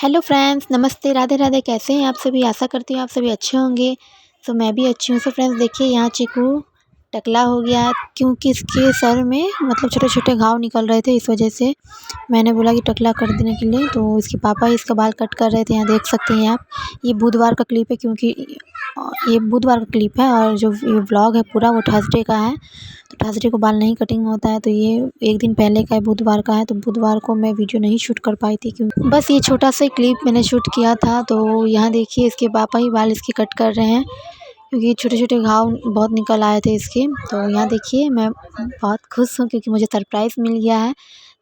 Hello friends, नमस्ते, राधे राधे। कैसे हैं आप सभी? आशा करती हूँ आप सभी अच्छे होंगे। तो मैं भी अच्छी हूँ। तो फ्रेंड्स देखिए, यहाँ चीकू टकला हो गया है क्योंकि इसके सर में मतलब छोटे छोटे घाव निकल रहे थे। इस वजह से मैंने बोला कि टकला कर देने के लिए, तो इसके पापा ही इसका बाल कट कर रहे थे। यहाँ देख सकते हैं आप। ये बुधवार का क्लिप है क्योंकि ये बुधवार का क्लिप है और जो ये व्लॉग है पूरा वो थर्सडे का है। तो थर्सडे को बाल नहीं कटिंग होता है, तो ये एक दिन पहले का है, बुधवार का है। तो बुधवार को मैं वीडियो नहीं शूट कर पाई थी क्योंकि बस ये छोटा सा क्लिप मैंने शूट किया था। तो यहाँ देखिए, इसके पापा ही बाल इसके कट कर रहे हैं क्योंकि छोटे छोटे घाव बहुत निकल आए थे इसके। तो यहाँ देखिए, मैं बहुत खुश हूँ क्योंकि मुझे सरप्राइज़ मिल गया है।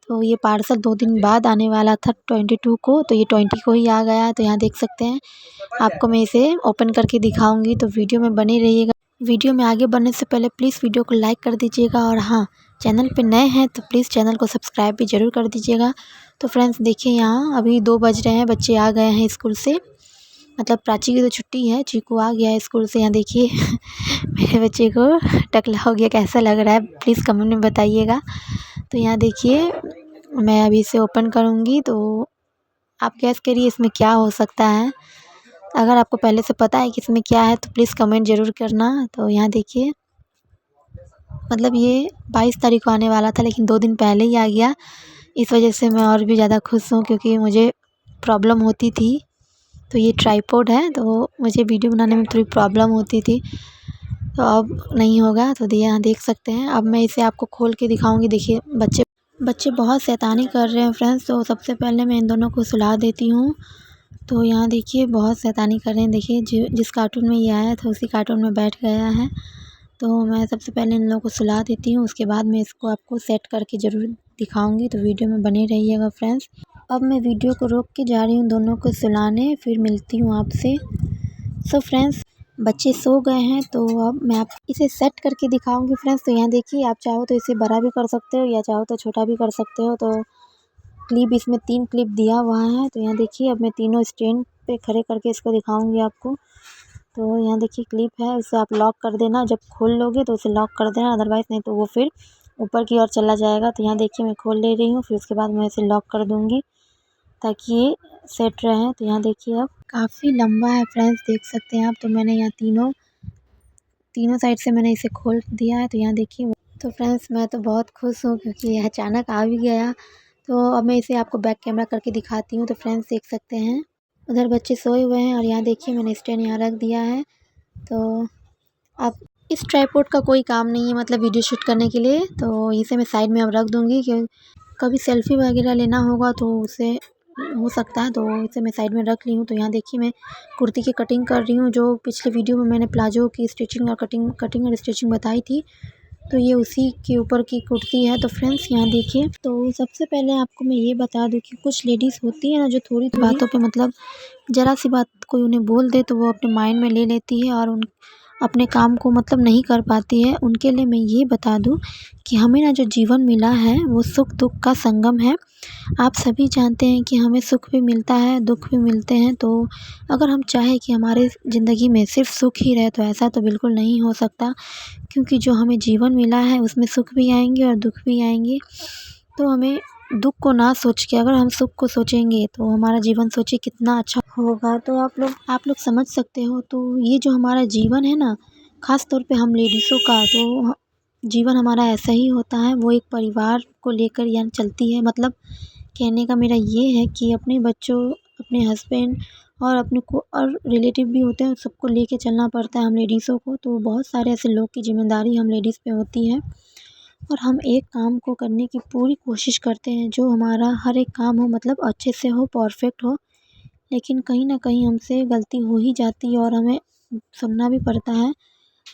तो ये पार्सल 2 दिन बाद आने वाला था 22 को, तो ये 20 को ही आ गया है। तो यहाँ देख सकते हैं, आपको मैं इसे ओपन करके दिखाऊंगी, तो वीडियो में बने रहिएगा। वीडियो में आगे बढ़ने से पहले प्लीज़ वीडियो को लाइक कर दीजिएगा और हाँ, चैनल पे नए हैं तो प्लीज़ चैनल को सब्सक्राइब भी ज़रूर कर दीजिएगा। तो फ्रेंड्स देखिए, यहाँ अभी 2 बज रहे हैं, बच्चे आ गए हैं स्कूल से। मतलब प्राची की तो छुट्टी है, चीकू आ गया है स्कूल से। यहाँ देखिए मेरे बच्चे को टकला हो गया, कैसा लग रहा है प्लीज़ कमेंट में बताइएगा। तो यहाँ देखिए, मैं अभी इसे ओपन करूँगी, तो आप गैस करिए इसमें क्या हो सकता है। अगर आपको पहले से पता है कि इसमें क्या है तो प्लीज़ कमेंट ज़रूर करना। तो यहाँ देखिए, मतलब ये 22 तारीख को आने वाला था लेकिन 2 दिन पहले ही आ गया। इस वजह से मैं और भी ज़्यादा खुश हूँ क्योंकि मुझे प्रॉब्लम होती थी। तो ये ट्राइपॉड है, तो मुझे वीडियो बनाने में थोड़ी प्रॉब्लम होती थी, तो अब नहीं होगा। तो यहाँ देख सकते हैं, अब मैं इसे आपको खोल के दिखाऊंगी। देखिए, बच्चे बच्चे बहुत शैतानी कर रहे हैं फ्रेंड्स। तो सबसे पहले मैं इन दोनों को सुला देती हूँ। तो यहाँ देखिए, बहुत शैतानी कर रहे हैं। देखिए, जिस कार्टून में ये आया था उसी कार्टून में बैठ गया है। तो मैं सबसे पहले इन लोगों को सुला देती हूँ, उसके बाद मैं इसको आपको सेट करके ज़रूर दिखाऊंगी। तो वीडियो में बने रहिएगा फ्रेंड्स। अब मैं वीडियो को रोक के जा रही हूँ दोनों को सुलाने, फिर मिलती हूँ आपसे। सो फ्रेंड्स, बच्चे सो गए हैं, तो अब मैं आप इसे सेट करके दिखाऊंगी फ्रेंड्स। तो यहाँ देखिए, आप चाहो तो इसे बड़ा भी कर सकते हो या चाहो तो छोटा भी कर सकते हो। तो क्लिप इसमें 3 क्लिप दिया हुआ है। तो यहाँ देखिए, अब मैं तीनों स्टैंड पे खड़े करके इसको दिखाऊंगी आपको। तो यहाँ देखिए, क्लिप है, इसे आप लॉक कर देना। जब खोल लोगे तो उसे लॉक कर देना, अदरवाइज़ नहीं तो वो फिर ऊपर की ओर चला जाएगा। तो यहाँ देखिए, मैं खोल ले रही हूँ, फिर उसके बाद मैं इसे लॉक कर दूँगी ताकि ये सेट रहे। तो यहाँ देखिए, अब काफ़ी लंबा है फ्रेंड्स, देख सकते हैं आप। तो मैंने यहाँ तीनों साइड से मैंने इसे खोल दिया है। तो यहाँ देखिए, तो फ्रेंड्स मैं तो बहुत खुश हूँ क्योंकि यह अचानक आ भी गया। तो अब मैं इसे आपको बैक कैमरा करके दिखाती हूँ। तो फ्रेंड्स देख सकते हैं, उधर बच्चे सोए हुए हैं और यहाँ देखिए, मैंने स्टैंड यहाँ रख दिया है। तो अब इस ट्राइपॉड का कोई काम नहीं है मतलब वीडियो शूट करने के लिए, तो इसे मैं साइड में अब रख दूँगी। क्यों कभी सेल्फ़ी वगैरह लेना होगा तो उसे हो सकता है, तो इसे मैं साइड में रख ली हूँ। तो यहाँ देखिए, मैं कुर्ती की कटिंग कर रही हूँ, जो पिछले वीडियो में मैंने प्लाजो की स्टिचिंग और कटिंग और स्टिचिंग बताई थी। तो ये उसी के ऊपर की कुर्ती है। तो फ्रेंड्स यहाँ देखिए, तो सबसे पहले आपको मैं ये बता दूँ कि कुछ लेडीज़ होती है ना जो थोड़ी बातों पे मतलब ज़रा सी बात कोई उन्हें बोल दे तो वो अपने माइंड में ले लेती है और उन अपने काम को मतलब नहीं कर पाती है। उनके लिए मैं ये बता दूँ कि हमें ना जो जीवन मिला है वो सुख दुख का संगम है। आप सभी जानते हैं कि हमें सुख भी मिलता है, दुख भी मिलते हैं। तो अगर हम चाहें कि हमारे ज़िंदगी में सिर्फ सुख ही रहे तो ऐसा तो बिल्कुल नहीं हो सकता, क्योंकि जो हमें जीवन मिला है उसमें सुख भी आएंगे और दुख भी आएंगे। तो हमें दुख को ना सोच के अगर हम सुख को सोचेंगे तो हमारा जीवन सोचिए कितना अच्छा होगा। तो आप लोग समझ सकते हो। तो ये जो हमारा जीवन है ना, ख़ास तौर पे हम लेडीज़ों का, तो जीवन हमारा ऐसा ही होता है। वो एक परिवार को लेकर यानी चलती है। मतलब कहने का मेरा ये है कि अपने बच्चों, अपने हस्बैंड और अपने को और रिलेटिव भी होते हैं, सबको लेके चलना पड़ता है हम लेडीज़ों को। तो बहुत सारे ऐसे लोग की ज़िम्मेदारी हम लेडीज़ पे होती है और हम एक काम को करने की पूरी कोशिश करते हैं, जो हमारा हर एक काम हो मतलब अच्छे से हो, परफेक्ट हो। लेकिन कहीं न कहीं हमसे गलती हो ही जाती है और हमें सुनना भी पड़ता है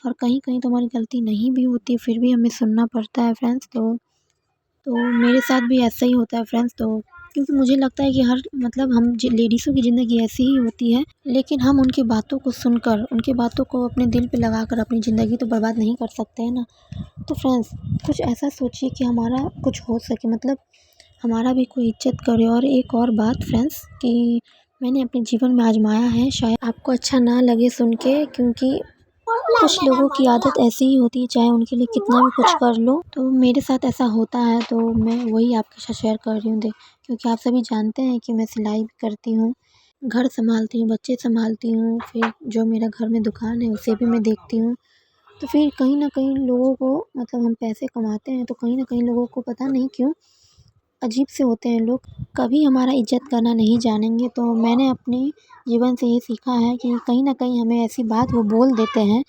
और कहीं-कहीं तो हमारी गलती नहीं भी होती, फिर भी हमें सुनना पड़ता है फ्रेंड्स। तो मेरे साथ भी ऐसा ही होता है फ्रेंड्स। तो क्योंकि मुझे लगता है कि हर मतलब हम लेडीज़ों की ज़िंदगी ऐसी ही होती है, लेकिन हम उनकी बातों को सुनकर, उनकी बातों को अपने दिल पे लगाकर अपनी ज़िंदगी तो बर्बाद नहीं कर सकते हैं ना। तो फ्रेंड्स, कुछ ऐसा सोचिए कि हमारा कुछ हो सके, मतलब हमारा भी कोई इज़्ज़त करे। और एक और बात फ्रेंड्स कि मैंने अपने जीवन में आज़माया है, शायद आपको अच्छा ना लगे सुन के, क्योंकि कुछ लोगों की आदत ऐसी ही होती है, चाहे उनके लिए कितना भी कुछ कर लो। तो मेरे साथ ऐसा होता है, तो मैं वही आपके साथ शेयर कर रही हूँ। क्योंकि आप सभी जानते हैं कि मैं सिलाई भी करती हूँ, घर संभालती हूँ, बच्चे संभालती हूँ, फिर जो मेरा घर में दुकान है उसे भी मैं देखती हूँ। तो फिर कहीं न कहीं लोगों को, मतलब हम पैसे कमाते हैं तो कहीं न कहीं लोगों को पता नहीं क्यों अजीब से होते हैं लोग, कभी हमारा इज़्ज़त करना नहीं जानेंगे। तो मैंने अपने जीवन से ये सीखा है कि कहीं न कहीं हमें ऐसी बात वो बोल देते हैं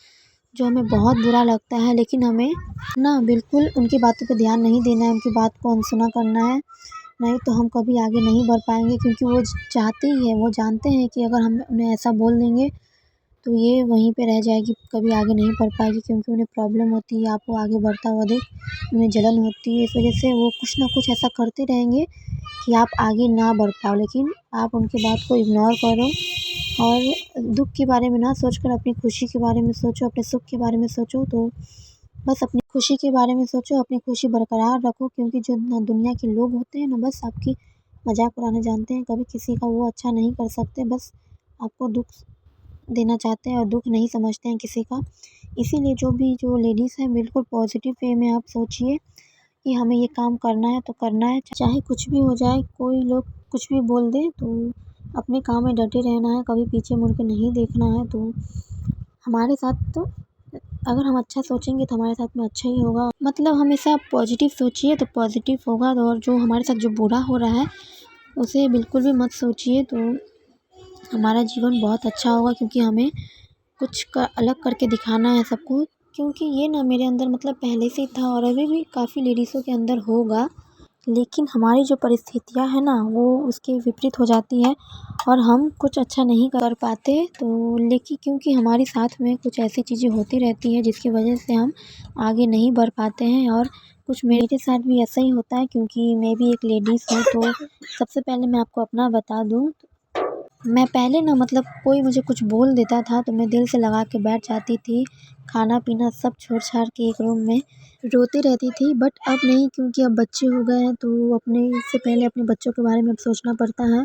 जो हमें बहुत बुरा लगता है, लेकिन हमें ना बिल्कुल उनकी बातों पे ध्यान नहीं देना है, उनकी बात को अनसुना करना है। नहीं तो हम कभी आगे नहीं बढ़ पाएँगे, क्योंकि वो चाहते ही हैं, वो जानते हैं कि अगर हम उन्हें ऐसा बोल देंगे तो ये वहीं पे रह जाएगी, कभी आगे नहीं बढ़ पाएगी, क्योंकि उन्हें प्रॉब्लम होती है आपको आगे बढ़ता हुआ देख, उन्हें जलन होती है। इस वजह से वो कुछ ना कुछ ऐसा करते रहेंगे कि आप आगे ना बढ़ पाओ, लेकिन आप उनकी बात को इग्नोर करो और दुःख के बारे में ना सोचकर अपनी खुशी के बारे में सोचो, अपने सुख के बारे में सोचो। तो बस अपनी खुशी के बारे में सोचो, अपनी खुशी बरकरार रखो, क्योंकि जो ना दुनिया के लोग होते हैं ना, बस आपकी मज़ाक उड़ाना जानते हैं, कभी किसी का वो अच्छा नहीं कर सकते, बस आपको दुःख देना चाहते हैं और दुःख नहीं समझते हैं किसी का। इसीलिए जो लेडीज़ हैं, बिल्कुल पॉज़िटिव वे में आप सोचिए कि हमें ये काम करना है तो करना है, चाहे कुछ भी हो जाए, कोई लोग कुछ भी बोल दें, तो अपने काम में डटे रहना है, कभी पीछे मुड़ के नहीं देखना है। तो हमारे साथ तो अगर हम अच्छा सोचेंगे तो हमारे साथ में अच्छा ही होगा, मतलब हमेशा पॉज़िटिव सोचिए तो पॉज़िटिव होगा। और जो हमारे साथ जो बुरा हो रहा है उसे बिल्कुल भी मत सोचिए, तो हमारा जीवन बहुत अच्छा होगा, क्योंकि हमें कुछ अलग करके दिखाना है सबको। क्योंकि ये ना मेरे अंदर मतलब पहले से ही था और अभी भी काफ़ी लेडीज़ों के अंदर होगा, लेकिन हमारी जो परिस्थितियाँ हैं ना वो उसके विपरीत हो जाती है और हम कुछ अच्छा नहीं कर पाते। तो लेकिन क्योंकि हमारे साथ में कुछ ऐसी चीज़ें होती रहती हैं जिसकी वजह से हम आगे नहीं बढ़ पाते हैं, और कुछ मेरे साथ भी ऐसा ही होता है, क्योंकि मैं भी एक लेडीज़ हूँ। तो सबसे पहले मैं आपको अपना बता दूँ, मैं पहले ना मतलब कोई मुझे कुछ बोल देता था तो मैं दिल से लगा के बैठ जाती थी, खाना पीना सब छोड़-छाड़ के एक रूम में रोती रहती थी। बट अब नहीं, क्योंकि अब बच्चे हो गए हैं तो अपने से पहले अपने बच्चों के बारे में अब सोचना पड़ता है।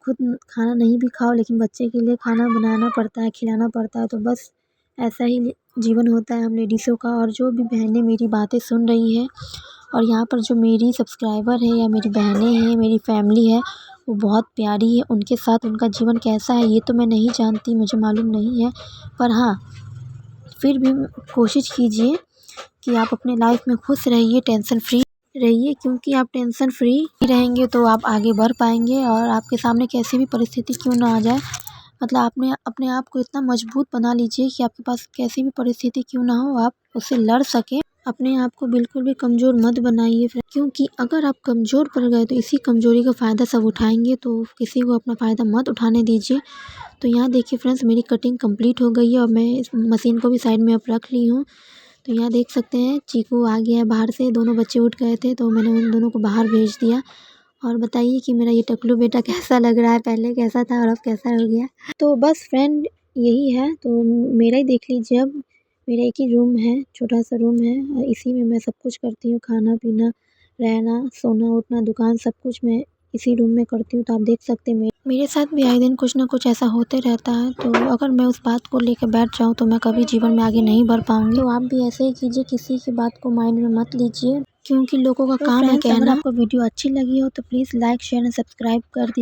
खुद खाना नहीं भी खाओ, लेकिन बच्चे के लिए खाना बनाना पड़ता है, खिलाना पड़ता है। तो बस ऐसा ही जीवन होता है हम लेडीज़ों का। और जो भी बहनें मेरी बातें सुन रही हैं, और यहाँ पर जो मेरी सब्सक्राइबर है या मेरी बहनें हैं, मेरी फैमिली है, वो बहुत प्यारी है। उनके साथ उनका जीवन कैसा है ये तो मैं नहीं जानती, मुझे मालूम नहीं है। पर हाँ, फिर भी कोशिश कीजिए कि आप अपने लाइफ में खुश रहिए, टेंशन फ्री रहिए, क्योंकि आप टेंशन फ्री रहेंगे तो आप आगे बढ़ पाएंगे। और आपके सामने कैसी भी परिस्थिति क्यों ना आ जाए, मतलब आपने अपने आप को इतना मजबूत बना लीजिए कि आपके पास कैसी भी परिस्थिति क्यों ना हो, आप उससे लड़ सकें। अपने आप को बिल्कुल भी कमज़ोर मत बनाइए फिर, क्योंकि अगर आप कमज़ोर पड़ गए तो इसी कमज़ोरी का फ़ायदा सब उठाएंगे, तो किसी को अपना फ़ायदा मत उठाने दीजिए। तो यहाँ देखिए फ्रेंड्स, मेरी कटिंग कंप्लीट हो गई है और मैं इस मशीन को भी साइड में अब रख ली हूँ। तो यहाँ देख सकते हैं चीकू आ गया है बाहर से, दोनों बच्चे उठ गए थे तो मैंने उन दोनों को बाहर भेज दिया। और बताइए कि मेरा ये टकलू बेटा कैसा लग रहा है, पहले कैसा था और अब कैसा हो गया। तो बस फ्रेंड यही है, तो मेरा ही देख लीजिए। अब मेरा एक ही रूम है, छोटा सा रूम है, और इसी में मैं सब कुछ करती हूँ, खाना पीना, रहना, सोना उठना, दुकान, सब कुछ मैं इसी रूम में करती हूँ। तो आप देख सकते हैं मेरे साथ भी आए दिन कुछ ना कुछ ऐसा होते रहता है। तो अगर मैं उस बात को लेकर बैठ जाऊँ तो मैं कभी जीवन में आगे नहीं बढ़ पाऊँगी। तो आप भी ऐसे ही कीजिए, किसी की बात को माइंड में मत लीजिए, क्योंकि लोगों का काम है कहना। अगर आपको वीडियो अच्छी लगी हो तो please like, share and subscribe कर दीजिए।